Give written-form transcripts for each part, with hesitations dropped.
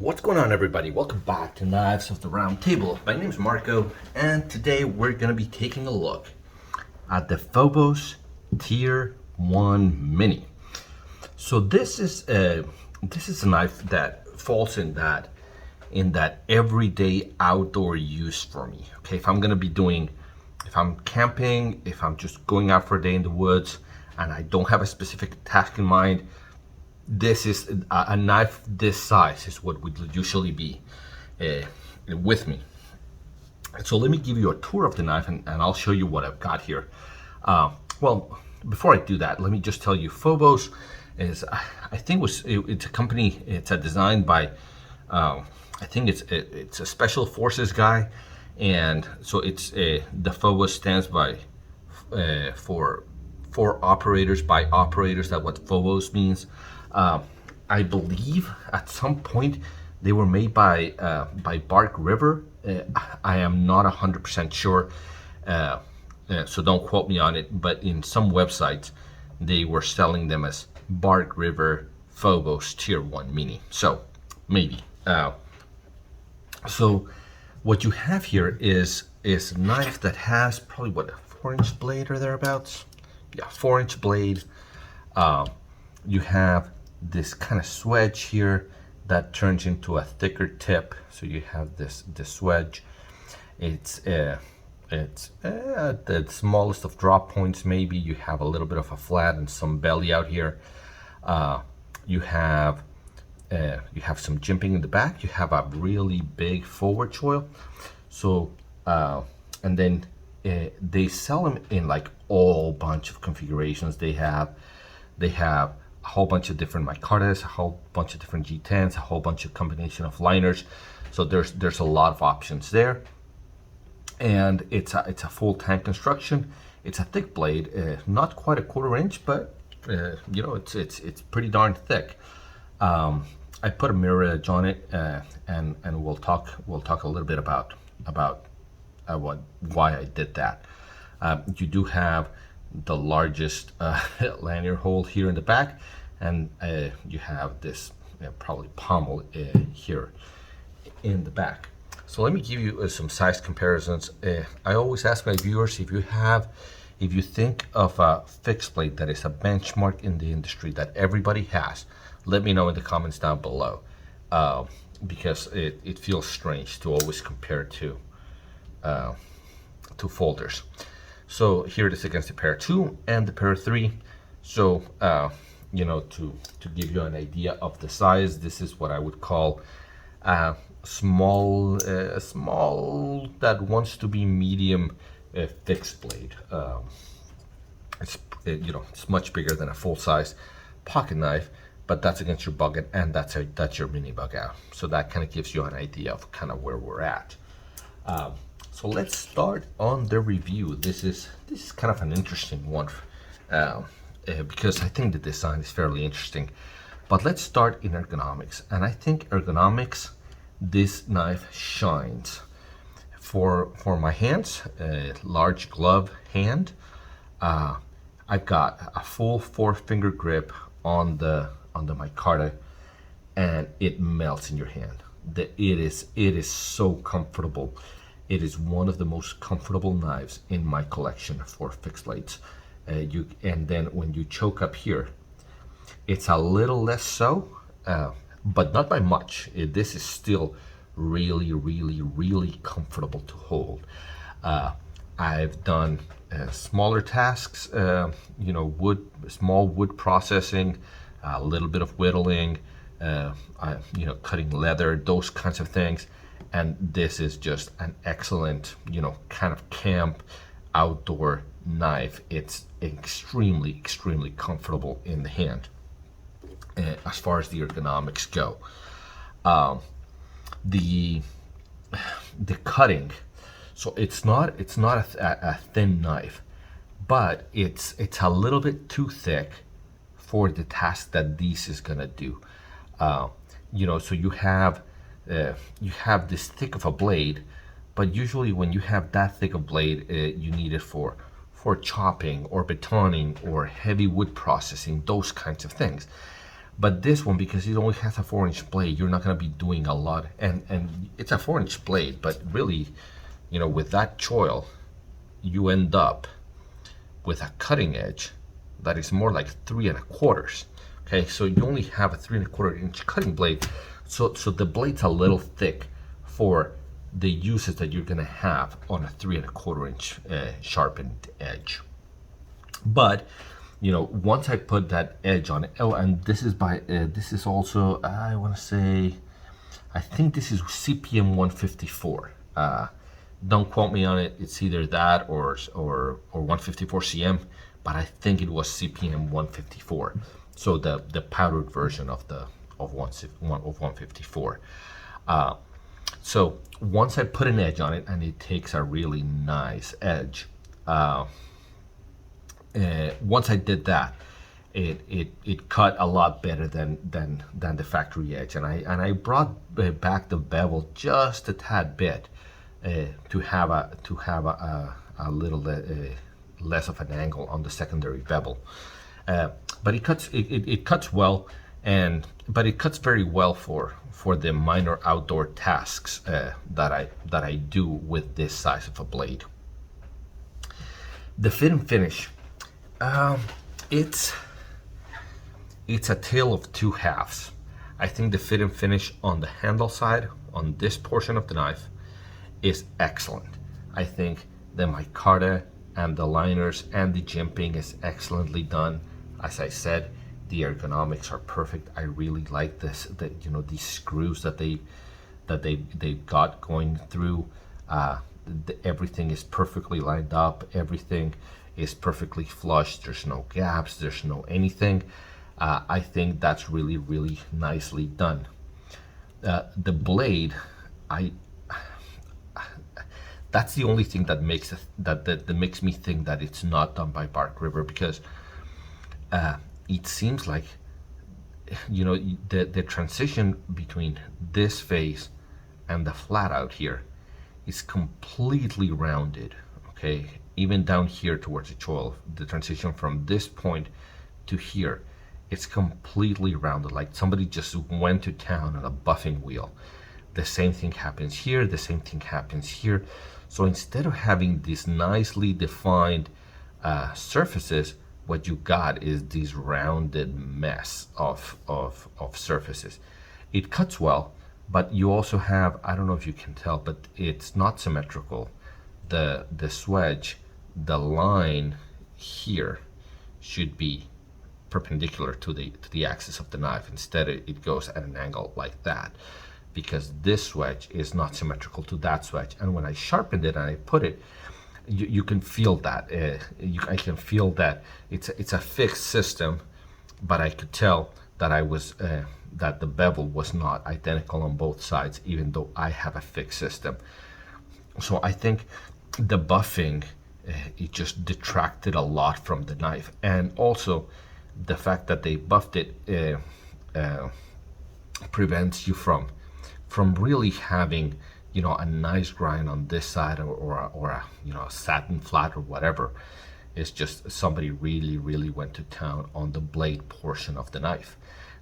What's going on, everybody? Welcome back to Knives of the Round Table. My name is Marco, and today we're going to be taking a look at the FOBOS Tier 1 Mini. So this is a knife that falls in that everyday outdoor use for me. Okay, if I'm camping, if I'm just going out for a day in the woods, and I don't have a specific task in mind, this is a knife this size is what would usually be with me. So let me give you a tour of the knife, and I'll show you what I've got here. Well, before I do that, let me just tell you, FOBOS is, I think it's a company. It's a design by, I think it's a special forces guy, and so it's the FOBOS stands by for operators by operators. That's what FOBOS means. I believe at some point they were made by Bark River. I am not 100% sure, so don't quote me on it, but in some websites they were selling them as Bark River FOBOS Tier 1 Mini. So maybe. So what you have here is a knife that has probably what, a 4-inch blade or thereabouts. Yeah, 4-inch blade. You have this kind of swedge here that turns into a thicker tip, so you have this swedge. It's the smallest of drop points. Maybe you have a little bit of a flat and some belly out here. You have some jimping in the back. You have a really big forward choil. So and then they sell them in like all bunch of configurations. They have a whole bunch of different micartas, a whole bunch of different G10s, a whole bunch of combination of liners. So there's a lot of options there. And it's a full tank construction. It's a thick blade, not quite a 1/4 inch, but you know, it's pretty darn thick. I put a mirror edge on it, and we'll talk a little bit about why I did that. You do have the largest lanyard hole here in the back, and you have this probably pommel here in the back. So let me give you some size comparisons. I always ask my viewers, if you think of a fixed blade that is a benchmark in the industry that everybody has, let me know in the comments down below, because it feels strange to always compare to folders. So here it is against the Para 2 and the Para 3. So you know, to give you an idea of the size, this is what I would call small that wants to be medium fixed blade. It's you know, it's much bigger than a full size pocket knife, but that's against your bug out, and that's your mini bug out. So that kind of gives you an idea of kind of where we're at. So let's start on the review. This is kind of an interesting one, because I think the design is fairly interesting. But let's start in ergonomics, and I think ergonomics, this knife shines. For my hands, a large glove hand, I've got a full 4-finger grip on the micarta, and it melts in your hand. It is so comfortable. It is one of the most comfortable knives in my collection for fixed blades. And then when you choke up here, it's a little less so, but not by much. This is still really, really, really comfortable to hold. I've done smaller tasks, you know, small wood processing, a little bit of whittling, you know, cutting leather, those kinds of things. And this is just an excellent, you know, kind of camp outdoor knife. It's extremely, extremely comfortable in the hand as far as the ergonomics go. The cutting, so it's not a thin knife, but it's a little bit too thick for the task that this is gonna do. You know, so you have this thick of a blade, but usually when you have that thick of blade, you need it for chopping or batoning or heavy wood processing, those kinds of things. But this one, because it only has a 4-inch blade, you're not going to be doing a lot. And it's a 4-inch blade, but really, you know, with that choil, you end up with a cutting edge that is more like 3 1/4. Okay, so you only have a 3 1/4-inch cutting blade, so the blade's a little thick for the uses that you're gonna have on a 3 1/4-inch sharpened edge. But you know, once I put that edge on it, oh, and this is by this is also, I want to say, I think this is CPM 154. Don't quote me on it. It's either that or 154 cm, but I think it was CPM 154. So the powdered version of 154. So once I put an edge on it, and it takes a really nice edge. Once I did that, it cut a lot better than the factory edge, and I brought back the bevel just a tad bit to have a little less of an angle on the secondary bevel. But it cuts well, but it cuts very well for the minor outdoor tasks that I do with this size of a blade. The fit and finish, it's a tale of two halves. I think the fit and finish on the handle side, on this portion of the knife, is excellent. I think the micarta and the liners and the jimping is excellently done. As I said, the ergonomics are perfect. I really like this. You know, these screws that they got going through. Everything is perfectly lined up. Everything is perfectly flush. There's no gaps. There's no anything. I think that's really, really nicely done. The blade, that's the only thing that makes that makes me think that it's not done by Bark River, because it seems like, you know, the transition between this face and the flat out here is completely rounded. Okay, even down here towards the choil, the transition from this point to here, it's completely rounded, like somebody just went to town on a buffing wheel. The same thing happens here, the same thing happens here. So instead of having these nicely defined surfaces, what you got is this rounded mess of surfaces. It cuts well, but you also have, I don't know if you can tell, but it's not symmetrical. The swedge, the line here should be perpendicular to the axis of the knife. Instead, it goes at an angle like that, because this swedge is not symmetrical to that swedge. And when I sharpened it and I put it, you can feel that. I can feel that it's a fixed system, but I could tell that that the bevel was not identical on both sides, even though I have a fixed system. So I think the buffing, it just detracted a lot from the knife, and also the fact that they buffed it prevents you from really having, you know, a nice grind on this side, or a, you know, a satin flat or whatever. It's just somebody really went to town on the blade portion of the knife.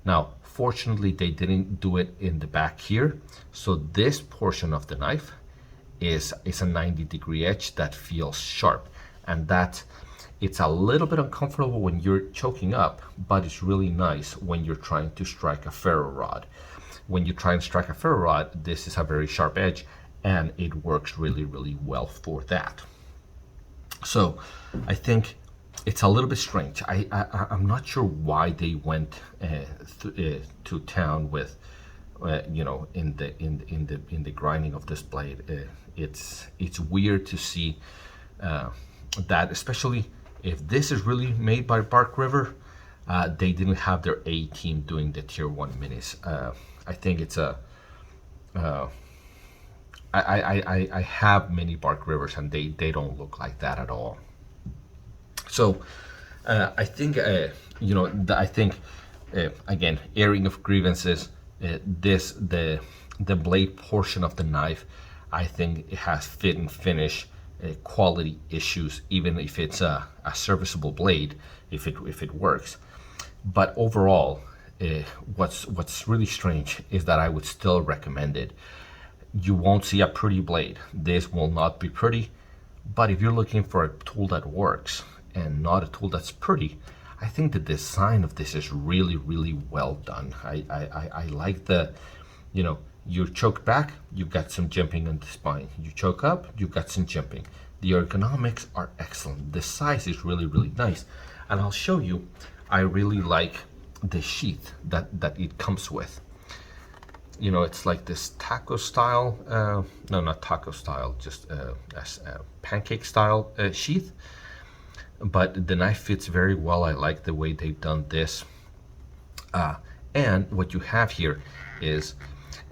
Now, fortunately, they didn't do it in the back here, so this portion of the knife is a 90-degree edge that feels sharp, and it's a little bit uncomfortable when you're choking up, but it's really nice when you're trying to strike a ferro rod. When you try and strike a ferro rod, this is a very sharp edge, and it works really well for that. So I think it's a little bit strange. I'm not sure why they went to town with, you know, in the grinding of this blade. It's weird to see that, especially if this is really made by Bark River. They didn't have their A team doing the tier 1 minis. I think it's I have many Bark Rivers, and they don't look like that at all. So I think, you know, I think, again, airing of grievances, the blade portion of the knife, I think it has fit and finish quality issues, even if it's a serviceable blade, if it works. But overall, what's really strange is that I would still recommend it. You won't see a pretty blade. This will not be pretty, but if you're looking for a tool that works and not a tool that's pretty, I think the design of this is really, really well done. I like the, you know, you choke back, you've got some jimping on the spine. You choke up, you've got some jimping. The ergonomics are excellent. The size is really, really nice. And I'll show you, I really like the sheath that it comes with. You know, it's like this taco style, no, not taco style, just a pancake style sheath. But the knife fits very well. I like the way they've done this. And what you have here is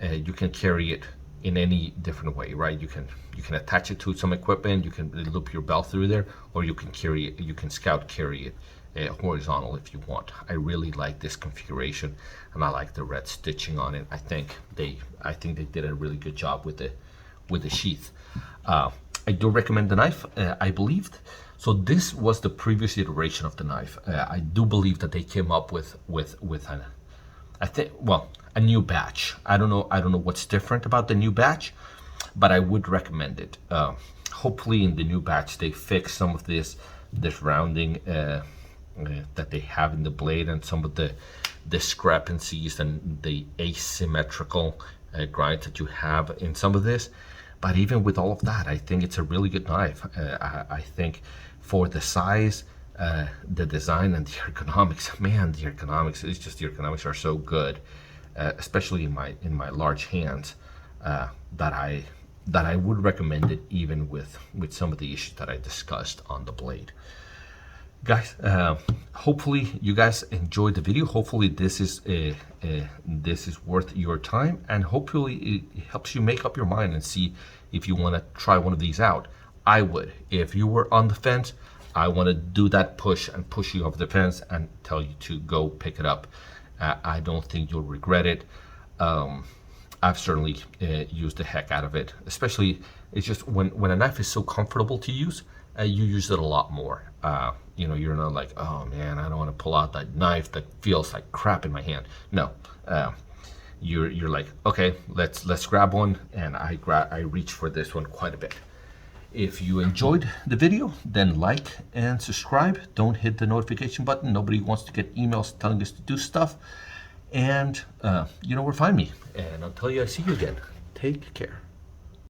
you can carry it in any different way, right? You can attach it to some equipment, you can loop your belt through there, or you can carry it, you can scout carry it horizontal if you want. I really like this configuration, and I like the red stitching on it. I think they did a really good job with the sheath. I do recommend the knife. I believed so. This was the previous iteration of the knife. I do believe that they came up with a new batch. I don't know what's different about the new batch, but I would recommend it. Hopefully, in the new batch, they fix some of this rounding that they have in the blade, and some of the discrepancies and the asymmetrical grind that you have in some of this. But even with all of that, I think it's a really good knife. I think for the size, the design, and the ergonomics, man, the ergonomics are so good, especially in my large hands, that I would recommend it, even with some of the issues that I discussed on the blade. Guys, hopefully you guys enjoyed the video. Hopefully this is worth your time, and hopefully it helps you make up your mind and see if you want to try one of these out. I would. If you were on the fence, I want to do that push and push you off the fence and tell you to go pick it up. I don't think you'll regret it. I've certainly used the heck out of it. Especially, it's just when a knife is so comfortable to use, you use it a lot more. You know, you're not like, oh man, I don't want to pull out that knife that feels like crap in my hand. No, you're like, okay, let's grab one, and I reach for this one quite a bit. If you enjoyed the video, then like and subscribe. Don't hit the notification button. Nobody wants to get emails telling us to do stuff. And you know where to find me. And until I see you again, take care.